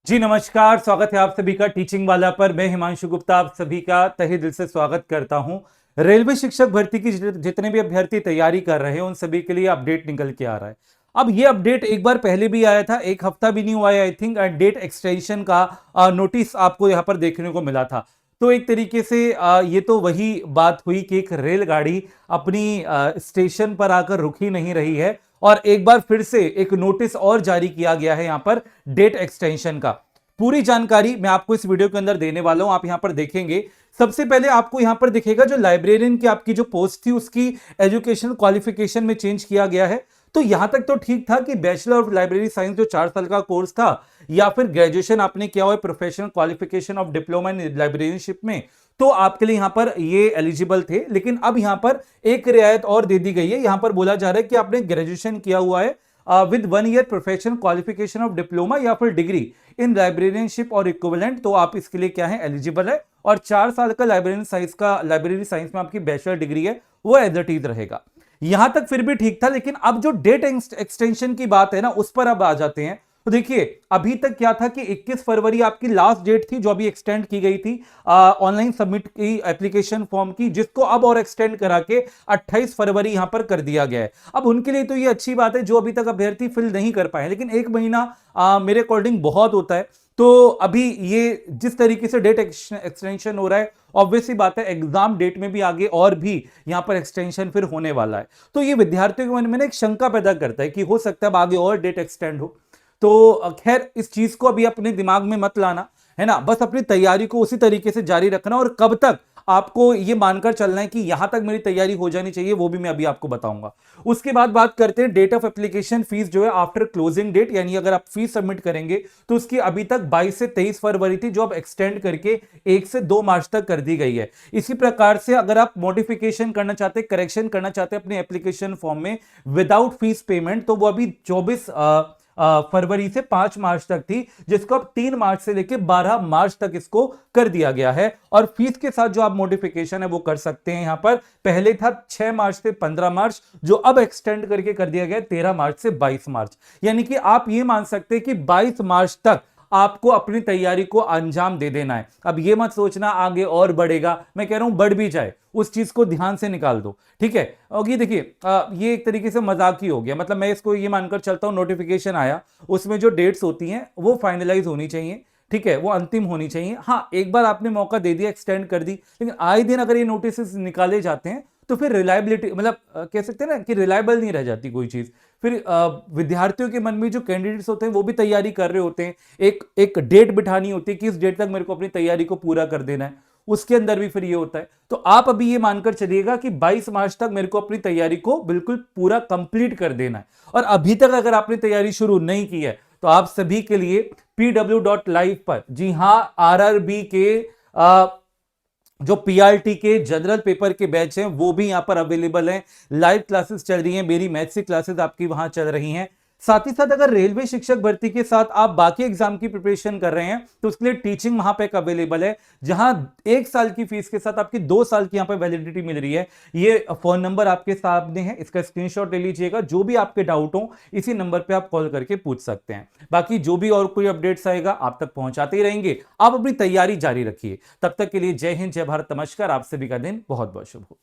जी नमस्कार, स्वागत है आप सभी का टीचिंग वाला पर। मैं हिमांशु गुप्ता आप सभी का तहे दिल से स्वागत करता हूं। रेलवे शिक्षक भर्ती की जितने भी अभ्यर्थी तैयारी कर रहे हैं उन सभी के लिए अपडेट निकल के आ रहा है। अब ये अपडेट एक बार पहले भी आया था, एक हफ्ता भी नहीं हुआ है आई थिंक, डेट एक्सटेंशन का नोटिस आपको यहाँ पर देखने को मिला था। तो एक तरीके से ये तो वही बात हुई कि एक रेलगाड़ी अपनी स्टेशन पर आकर रुकी नहीं रही है और एक बार फिर से एक नोटिस और जारी किया गया है यहां पर डेट एक्सटेंशन का। पूरी जानकारी मैं आपको इस वीडियो के अंदर देने वाला हूं, आप यहां पर देखेंगे। सबसे पहले आपको यहां पर दिखेगा जो लाइब्रेरियन की आपकी जो पोस्ट थी उसकी एजुकेशन क्वालिफिकेशन में चेंज किया गया है। तो यहां तक तो ठीक था कि बैचलर ऑफ लाइब्रेरी साइंस जो 4 साल का कोर्स था या फिर ग्रेजुएशन आपने किया हुआ है professional qualification of diploma in librarianship में, तो आपके लिए यहां पर ये एलिजिबल थे। लेकिन अब यहां पर एक रियायत और दे दी गई है। यहां पर बोला जा रहा है कि आपने ग्रेजुएशन किया हुआ है with 1 year professional qualification of diploma या फिर डिग्री इन लाइब्रेरियनशिप और इक्विवेलेंट, तो आप इसके लिए क्या है एलिजिबल है। और 4 साल का लाइब्रेरी साइंस में आपकी बैचलर डिग्री है वो एज इट इज रहेगा। यहां तक फिर भी ठीक था, लेकिन अब जो डेट एक्सटेंशन की बात है ना उस पर अब आ जाते हैं। तो देखिए अभी तक क्या था कि 21 फरवरी आपकी लास्ट डेट थी जो अभी एक्सटेंड की गई थी ऑनलाइन सबमिट की एप्लीकेशन फॉर्म की, जिसको अब और एक्सटेंड करा के 28 फरवरी यहां पर कर दिया गया है। अब उनके लिए तो ये अच्छी बात है जो अभी तक अभ्यर्थी फिल नहीं कर पाए, लेकिन 1 महीना मेरे अकॉर्डिंग बहुत होता है। तो अभी ये जिस तरीके से डेट एक्सटेंशन हो रहा है, ऑब्वियसली बात है एग्जाम डेट में भी आगे और भी यहां पर एक्सटेंशन फिर होने वाला है। तो ये विद्यार्थियों के मन में एक शंका पैदा करता है कि हो सकता है अब आगे और डेट एक्सटेंड हो। तो खैर इस चीज को अभी अपने दिमाग में मत लाना, है ना। बस अपनी तैयारी को उसी तरीके से जारी रखना और कब तक आपको ये मानकर चलना है कि यहां तक मेरी तैयारी हो जानी चाहिए वो भी मैं अभी आपको बताऊंगा। उसके बाद बात करते हैं डेट ऑफ एप्लीकेशन फीस जो है आफ्टर क्लोजिंग डेट, यानी अगर आप फीस सबमिट करेंगे तो उसकी अभी तक 22 से 23 फरवरी थी जो अब एक्सटेंड करके 1 से 2 मार्च तक कर दी गई है। इसी प्रकार से अगर आप मॉडिफिकेशन करना चाहते हैं, करेक्शन करना चाहते हैं अपने एप्लीकेशन फॉर्म में विदाउट फीस पेमेंट, तो वो अभी 24 फरवरी से 5 मार्च तक थी, जिसको अब 3 मार्च से लेकर 12 मार्च तक इसको कर दिया गया है। और फीस के साथ जो आप मॉडिफिकेशन है वो कर सकते हैं। यहां पर पहले था 6 मार्च से 15 मार्च, जो अब एक्सटेंड करके कर दिया गया 13 मार्च से 22 मार्च। यानी कि आप ये मान सकते हैं कि 22 मार्च तक आपको अपनी तैयारी को अंजाम दे देना है। अब ये मत सोचना आगे और बढ़ेगा, मैं कह रहा हूं बढ़ भी जाए उस चीज को ध्यान से निकाल दो, ठीक है। और ये देखिए ये एक तरीके से मजाक ही हो गया, मतलब मैं इसको ये मानकर चलता हूं नोटिफिकेशन आया उसमें जो डेट्स होती हैं वो फाइनलाइज होनी चाहिए, ठीक है, वो अंतिम होनी चाहिए। हाँ एक बार आपने मौका दे दिया एक्सटेंड कर दी, लेकिन आए दिन अगर ये नोटिस निकाले जाते हैं तो फिर रिलायबिलिटी मतलब कह सकते हैं ना कि रिलायबल नहीं रह जाती कोई चीज। फिर विद्यार्थियों के मन में जो कैंडिडेट्स होते हैं वो भी तैयारी कर रहे होते हैं, एक एक डेट बिठानी होती है कि इस डेट तक मेरे को अपनी तैयारी को पूरा कर देना है, उसके अंदर भी फिर ये होता है। तो आप अभी ये मानकर चलिएगा कि 22 मार्च तक मेरे को अपनी तैयारी को बिल्कुल पूरा कंप्लीट कर देना है। और अभी तक अगर आपने तैयारी शुरू नहीं की है तो आप सभी के लिए pw.live पर, जी हां, आरआरबी के जो पीआरटी के जनरल पेपर के बैच हैं वो भी यहां पर अवेलेबल हैं। लाइव क्लासेस चल रही हैं, मेरी मैथ्स की क्लासेस आपकी वहां चल रही हैं। साथ ही साथ अगर रेलवे शिक्षक भर्ती के साथ आप बाकी एग्जाम की प्रिपरेशन कर रहे हैं तो उसके लिए टीचिंग वहां पे अवेलेबल है, जहां 1 साल की फीस के साथ आपकी 2 साल की यहां पे वैलिडिटी मिल रही है। ये फोन नंबर आपके सामने है, इसका स्क्रीनशॉट ले लीजिएगा। जो भी आपके डाउट हो इसी नंबर पे आप कॉल करके पूछ सकते हैं। बाकी जो भी और कोई अपडेट्स आएगा आप तक पहुंचाते ही रहेंगे। आप अपनी तैयारी जारी रखिए। तब तक के लिए जय हिंद, जय भारत, नमस्कार। आप सभी का दिन बहुत बहुत शुभ हो।